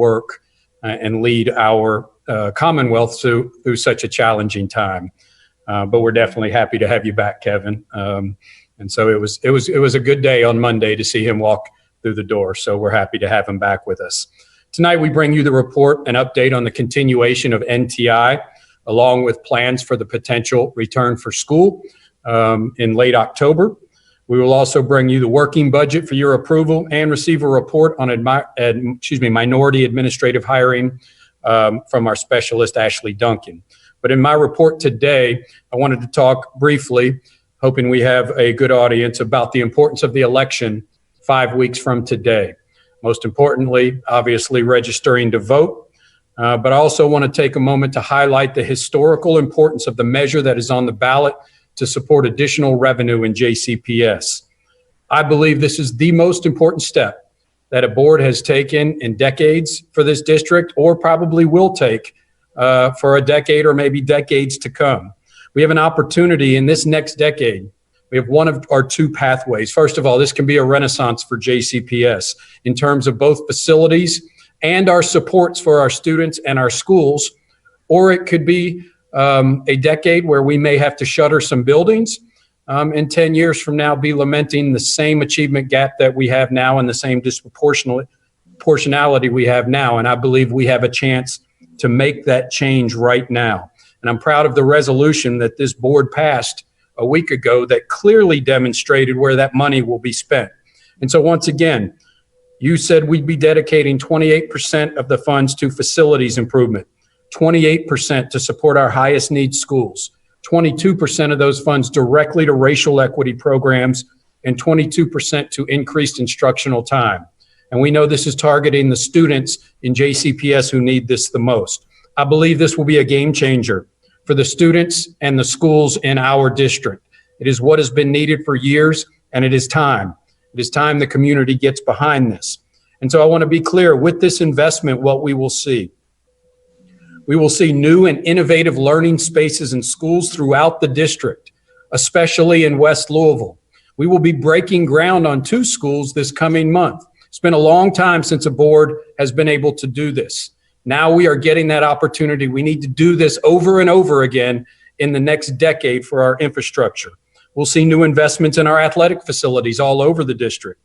work and lead our Commonwealth through such a challenging time. But we're definitely happy to have you back, Kevin. And so it was a good day on Monday to see him walk through the door. So we're happy to have him back with us. Tonight, we bring you the report and update on the continuation of NTI, along with plans for the potential return for school in late October. We will also bring you the working budget for your approval and receive a report on minority administrative hiring from our specialist, Ashley Duncan. But in my report today, I wanted to talk briefly, hoping we have a good audience, about the importance of the election 5 weeks from today. Most importantly, obviously, registering to vote. But I also want to take a moment to highlight the historical importance of the measure that is on the ballot to support additional revenue in JCPS. I believe this is the most important step that a board has taken in decades for this district, or probably will take for a decade or maybe decades to come. We have an opportunity in this next decade. We have one of our two pathways. First of all, this can be a renaissance for JCPS in terms of both facilities and our supports for our students and our schools, or it could be a decade where we may have to shutter some buildings and 10 years from now be lamenting the same achievement gap that we have now and the same disproportionality we have now. And I believe we have a chance to make that change right now. And I'm proud of the resolution that this board passed a week ago that clearly demonstrated where that money will be spent. And so once again, you said we'd be dedicating 28% of the funds to facilities improvement, 28% to support our highest need schools, 22% of those funds directly to racial equity programs, and 22% to increased instructional time. And we know this is targeting the students in JCPS who need this the most. I believe this will be a game changer for the students and the schools in our district. It is what has been needed for years, and it is time. It is time the community gets behind this. And so I want to be clear, with this investment, what we will see. We will see new and innovative learning spaces in schools throughout the district, especially in West Louisville. We will be breaking ground on 2 schools this coming month. It's been a long time since a board has been able to do this. Now we are getting that opportunity. We need to do this over and over again in the next decade for our infrastructure. We'll see new investments in our athletic facilities all over the district.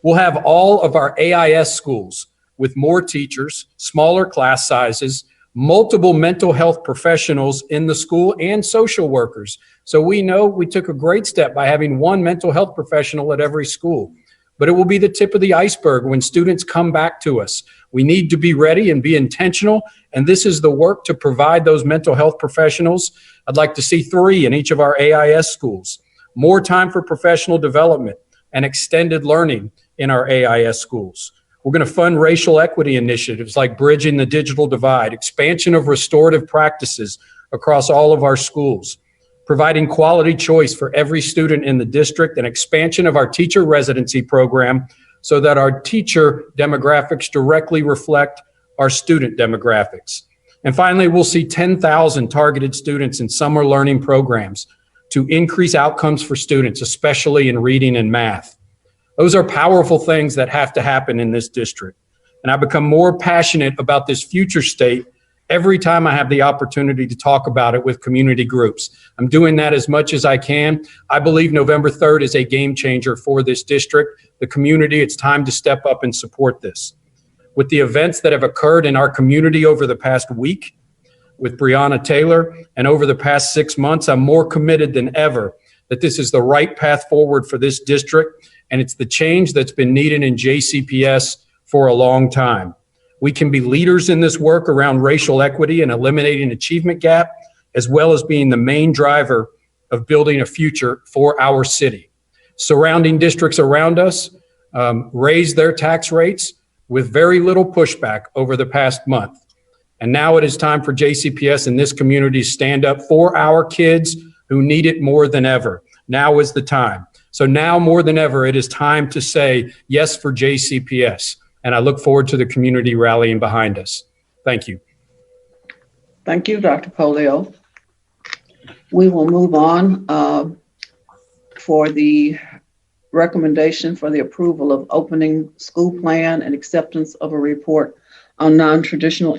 We'll have all of our AIS schools with more teachers, smaller class sizes, multiple mental health professionals in the school, and social workers. So we know we took a great step by having one mental health professional at every school. But it will be the tip of the iceberg when students come back to us. We need to be ready and be intentional, and this is the work to provide those mental health professionals. I'd like to see 3 in each of our AIS schools. More time for professional development and extended learning in our AIS schools. We're going to fund racial equity initiatives like Bridging the Digital Divide, expansion of restorative practices across all of our schools, providing quality choice for every student in the district, and expansion of our teacher residency program so that our teacher demographics directly reflect our student demographics. And finally, we'll see 10,000 targeted students in summer learning programs to increase outcomes for students, especially in reading and math. Those are powerful things that have to happen in this district. And I become more passionate about this future state every time I have the opportunity to talk about it with community groups. I'm doing that as much as I can. I believe November 3rd is a game changer for this district, the community. It's time to step up and support this. With the events that have occurred in our community over the past week with Breonna Taylor and over the past 6 months, I'm more committed than ever that this is the right path forward for this district, and it's the change that's been needed in JCPS for a long time. We can be leaders in this work around racial equity and eliminating achievement gap, as well as being the main driver of building a future for our city. Surrounding districts around us raised their tax rates with very little pushback over the past month. And now it is time for JCPS and this community to stand up for our kids who need it more than ever. Now is the time. So now more than ever, it is time to say yes for JCPS. And I look forward to the community rallying behind us. Thank you. Thank you, Dr. Pollio. We will move on for the recommendation for the approval of opening school plan and acceptance of a report on non-traditional